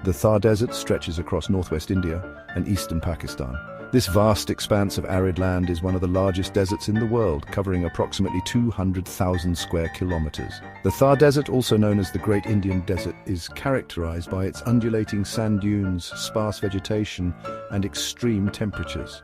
The Thar Desert stretches across northwest India and eastern Pakistan. This vast expanse of arid land is one of the largest deserts in the world, covering approximately 200,000 square kilometers. The Thar Desert, also known as the Great Indian Desert, is characterized by its undulating sand dunes, sparse vegetation, and extreme temperatures.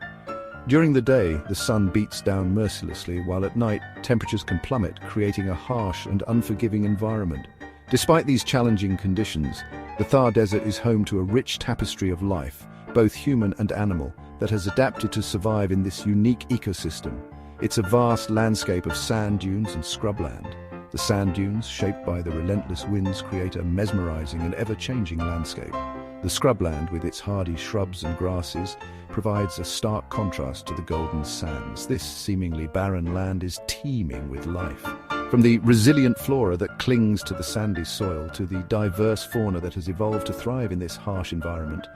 During the day, the sun beats down mercilessly, while at night, temperatures can plummet, creating a harsh and unforgiving environment. Despite these challenging conditions, the Thar Desert is home to a rich tapestry of life, both human and animal, that has adapted to survive in this unique ecosystem. It's a vast landscape of sand dunes and scrubland. The sand dunes, shaped by the relentless winds, create a mesmerizing and ever-changing landscape. The scrubland, with its hardy shrubs and grasses, provides a stark contrast to the golden sands. This seemingly barren land is teeming with life. From the resilient flora that clings to the sandy soil to the diverse fauna that has evolved to thrive in this harsh environment,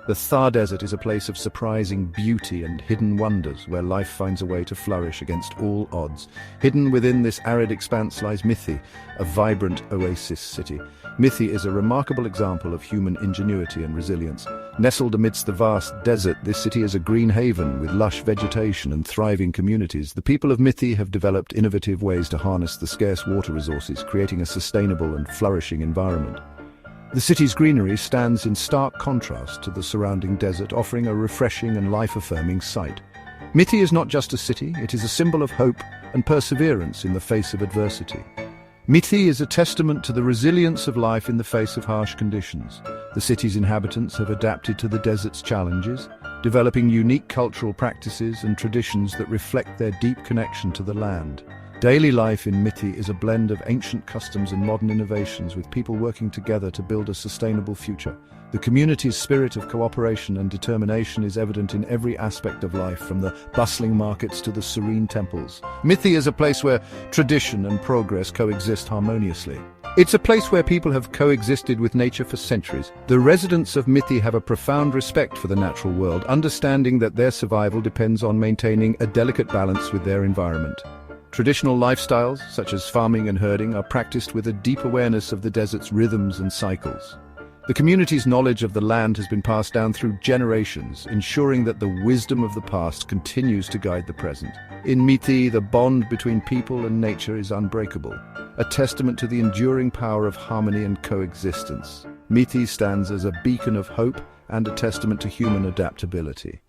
the Thar Desert is a place of surprising beauty and hidden wonders where life finds a way to flourish against all odds. Hidden within this arid expanse lies Mithi, a vibrant oasis city. Mithi is a remarkable example of human ingenuity and resilience. Nestled amidst the vast desert, this city is a green haven with lush vegetation and thriving communities. The people of Mithi have developed innovative ways to harness the scarce water resources, creating a sustainable and flourishing environment. The city's greenery stands in stark contrast to the surrounding desert, offering a refreshing and life-affirming sight. Mithi is not just a city, it is a symbol of hope and perseverance in the face of adversity. Mithi is a testament to the resilience of life in the face of harsh conditions. The city's inhabitants have adapted to the desert's challenges, developing unique cultural practices and traditions that reflect their deep connection to the land. Daily life in Mithi is a blend of ancient customs and modern innovations, with people working together to build a sustainable future. The community's spirit of cooperation and determination is evident in every aspect of life, from the bustling markets to the serene temples. Mithi is a place where tradition and progress coexist harmoniously. It's a place where people have coexisted with nature for centuries. The residents of Mithi have a profound respect for the natural world, understanding that their survival depends on maintaining a delicate balance with their environment. Traditional lifestyles, such as farming and herding, are practiced with a deep awareness of the desert's rhythms and cycles. The community's knowledge of the land has been passed down through generations, ensuring that the wisdom of the past continues to guide the present. In Mithi, the bond between people and nature is unbreakable, a testament to the enduring power of harmony and coexistence. Mithi stands as a beacon of hope and a testament to human adaptability.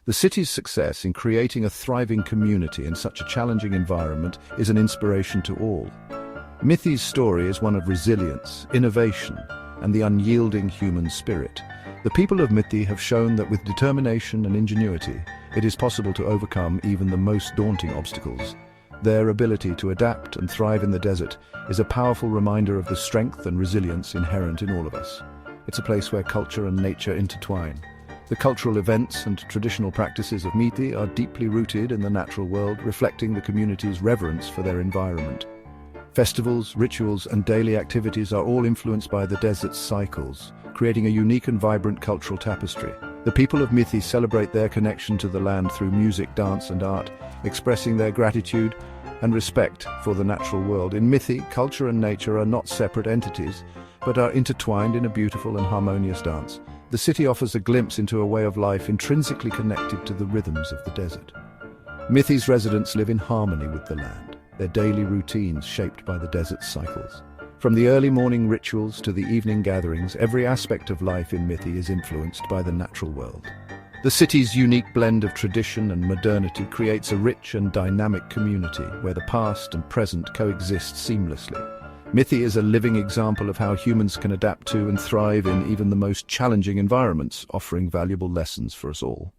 The city's success in creating a thriving community in such a challenging environment is an inspiration to all. Mithi's story is one of resilience, innovation, and the unyielding human spirit. The people of Mithi have shown that with determination and ingenuity, it is possible to overcome even the most daunting obstacles. Their ability to adapt and thrive in the desert is a powerful reminder of the strength and resilience inherent in all of us. It's a place where culture and nature intertwine. The cultural events and traditional practices of Mithi are deeply rooted in the natural world, reflecting the community's reverence for their environment. Festivals, rituals, and daily activities are all influenced by the desert's cycles, creating a unique and vibrant cultural tapestry. The people of Mithi celebrate their connection to the land through music, dance, and art, expressing their gratitude and respect for the natural world. In Mithi, culture and nature are not separate entities, but are intertwined in a beautiful and harmonious dance. The city offers a glimpse into a way of life intrinsically connected to the rhythms of the desert. Mithi's residents live in harmony with the land, their daily routines shaped by the desert's cycles. From the early morning rituals to the evening gatherings, every aspect of life in Mithi is influenced by the natural world. The city's unique blend of tradition and modernity creates a rich and dynamic community where the past and present coexist seamlessly. Mithi is a living example of how humans can adapt to and thrive in even the most challenging environments, offering valuable lessons for us all.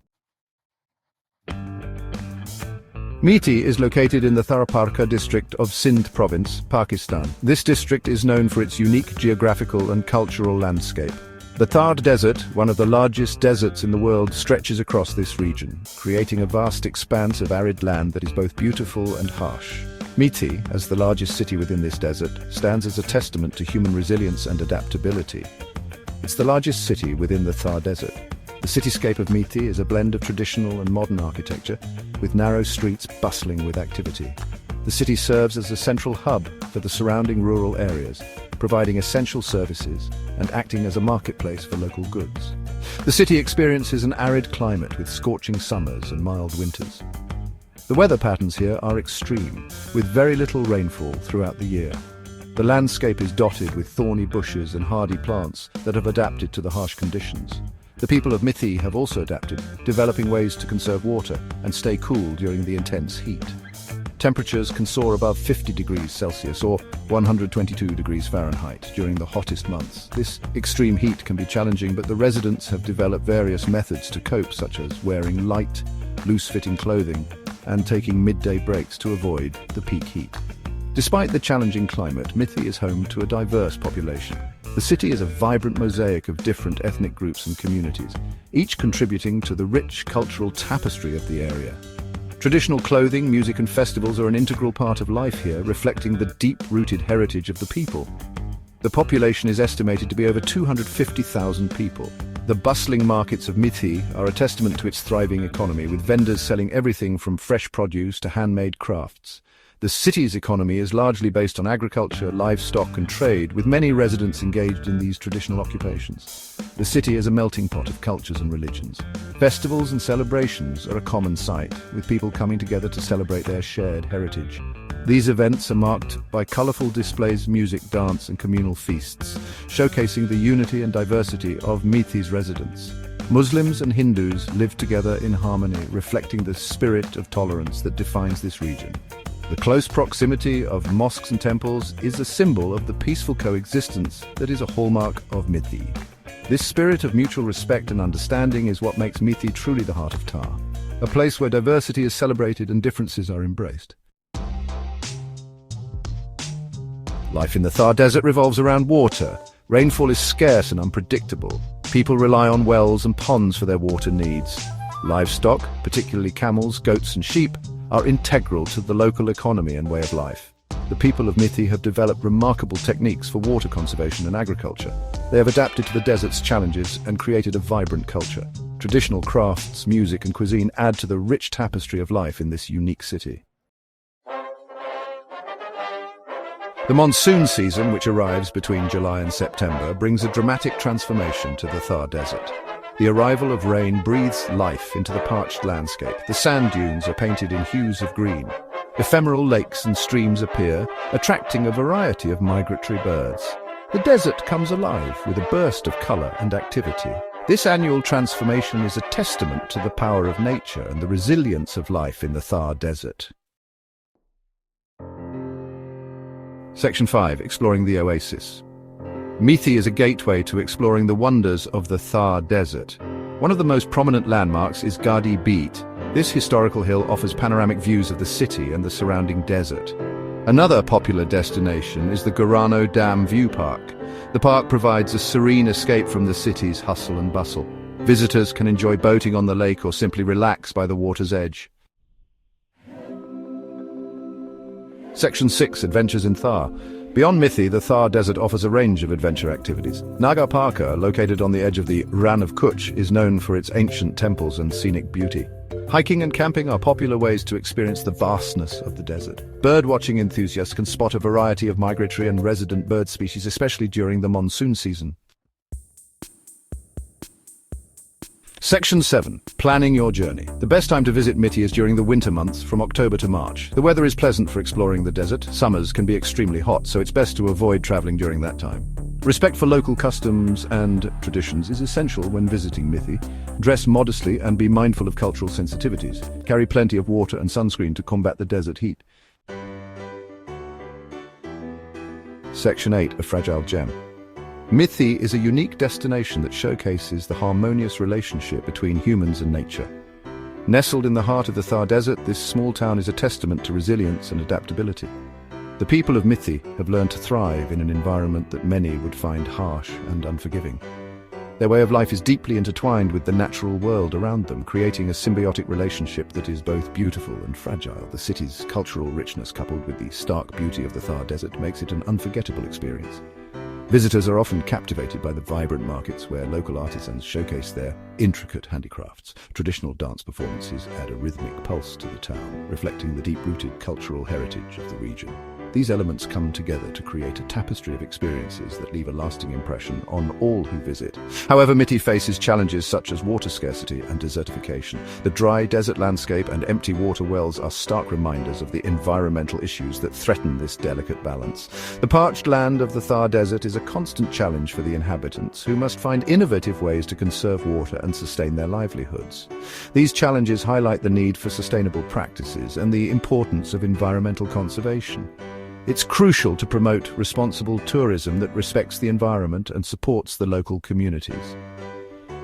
Mithi is located in the Thar district of Sindh province, Pakistan. This district is known for its unique geographical and cultural landscape. The Thar Desert, one of the largest deserts in the world, stretches across this region, creating a vast expanse of arid land that is both beautiful and harsh. Mithi, as the largest city within this desert, stands as a testament to human resilience and adaptability. It's the largest city within the Thar Desert. The cityscape of Mithi is a blend of traditional and modern architecture, with narrow streets bustling with activity. The city serves as a central hub for the surrounding rural areas, providing essential services and acting as a marketplace for local goods. The city experiences an arid climate with scorching summers and mild winters. The weather patterns here are extreme, with very little rainfall throughout the year. The landscape is dotted with thorny bushes and hardy plants that have adapted to the harsh conditions. The people of Mithi have also adapted, developing ways to conserve water and stay cool during the intense heat. Temperatures can soar above 50 degrees Celsius or 122 degrees Fahrenheit during the hottest months. This extreme heat can be challenging, but the residents have developed various methods to cope, such as wearing light, loose-fitting clothing and taking midday breaks to avoid the peak heat. Despite the challenging climate, Mithi is home to a diverse population. The city is a vibrant mosaic of different ethnic groups and communities, each contributing to the rich cultural tapestry of the area. Traditional clothing, music and festivals are an integral part of life here, reflecting the deep-rooted heritage of the people. The population is estimated to be over 250,000 people. The bustling markets of Mithi are a testament to its thriving economy, with vendors selling everything from fresh produce to handmade crafts. The city's economy is largely based on agriculture, livestock and trade, with many residents engaged in these traditional occupations. The city is a melting pot of cultures and religions. Festivals and celebrations are a common sight, with people coming together to celebrate their shared heritage. These events are marked by colourful displays, music, dance and communal feasts, showcasing the unity and diversity of Mithi's residents. Muslims and Hindus live together in harmony, reflecting the spirit of tolerance that defines this region. The close proximity of mosques and temples is a symbol of the peaceful coexistence that is a hallmark of Mithi. This spirit of mutual respect and understanding is what makes Mithi truly the heart of Thar, a place where diversity is celebrated and differences are embraced. Life in the Thar Desert revolves around water. Rainfall is scarce and unpredictable. People rely on wells and ponds for their water needs. Livestock, particularly camels, goats and sheep, are integral to the local economy and way of life. The people of Mithi have developed remarkable techniques for water conservation and agriculture. They have adapted to the desert's challenges and created a vibrant culture. Traditional crafts, music and cuisine add to the rich tapestry of life in this unique city. The monsoon season, which arrives between July and September, brings a dramatic transformation to the Thar Desert. The arrival of rain breathes life into the parched landscape. The sand dunes are painted in hues of green. Ephemeral lakes and streams appear, attracting a variety of migratory birds. The desert comes alive with a burst of colour and activity. This annual transformation is a testament to the power of nature and the resilience of life in the Thar Desert. Section 5. Exploring the Oasis. Mithi is a gateway to exploring the wonders of the Thar Desert. One of the most prominent landmarks is Gadi Beat. This historical hill offers panoramic views of the city and the surrounding desert. Another popular destination is the Gorano Dam View Park. The park provides a serene escape from the city's hustle and bustle. Visitors can enjoy boating on the lake or simply relax by the water's edge. Section 6. Adventures in Thar. Beyond Mithi, the Thar Desert offers a range of adventure activities. Nagar Parka, located on the edge of the Rann of Kutch, is known for its ancient temples and scenic beauty. Hiking and camping are popular ways to experience the vastness of the desert. Bird-watching enthusiasts can spot a variety of migratory and resident bird species, especially during the monsoon season. Section 7. Planning your journey. The best time to visit Mithi is during the winter months, from October to March. The weather is pleasant for exploring the desert. Summers can be extremely hot, so it's best to avoid traveling during that time. Respect for local customs and traditions is essential when visiting Mithi. Dress modestly and be mindful of cultural sensitivities. Carry plenty of water and sunscreen to combat the desert heat. Section 8. A fragile gem. Mithi is a unique destination that showcases the harmonious relationship between humans and nature. Nestled in the heart of the Thar Desert, this small town is a testament to resilience and adaptability. The people of Mithi have learned to thrive in an environment that many would find harsh and unforgiving. Their way of life is deeply intertwined with the natural world around them, creating a symbiotic relationship that is both beautiful and fragile. The city's cultural richness, coupled with the stark beauty of the Thar Desert, makes it an unforgettable experience. Visitors are often captivated by the vibrant markets where local artisans showcase their intricate handicrafts. Traditional dance performances add a rhythmic pulse to the town, reflecting the deep-rooted cultural heritage of the region. These elements come together to create a tapestry of experiences that leave a lasting impression on all who visit. However, Mithi faces challenges such as water scarcity and desertification. The dry desert landscape and empty water wells are stark reminders of the environmental issues that threaten this delicate balance. The parched land of the Thar Desert is a constant challenge for the inhabitants, who must find innovative ways to conserve water and sustain their livelihoods. These challenges highlight the need for sustainable practices and the importance of environmental conservation. It's crucial to promote responsible tourism that respects the environment and supports the local communities.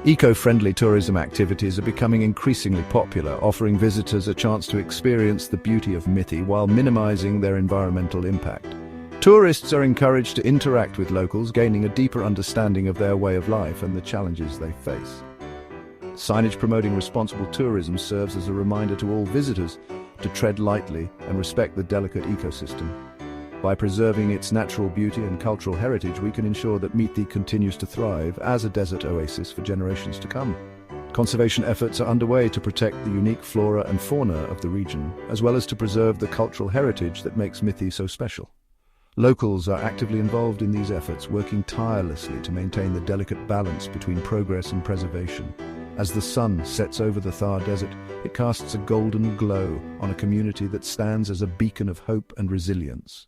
Eco-friendly tourism activities are becoming increasingly popular, offering visitors a chance to experience the beauty of Mithi while minimizing their environmental impact. Tourists are encouraged to interact with locals, gaining a deeper understanding of their way of life and the challenges they face. Signage promoting responsible tourism serves as a reminder to all visitors to tread lightly and respect the delicate ecosystem. By preserving its natural beauty and cultural heritage, we can ensure that Mithi continues to thrive as a desert oasis for generations to come. Conservation efforts are underway to protect the unique flora and fauna of the region, as well as to preserve the cultural heritage that makes Mithi so special. Locals are actively involved in these efforts, working tirelessly to maintain the delicate balance between progress and preservation. As the sun sets over the Thar Desert, it casts a golden glow on a community that stands as a beacon of hope and resilience.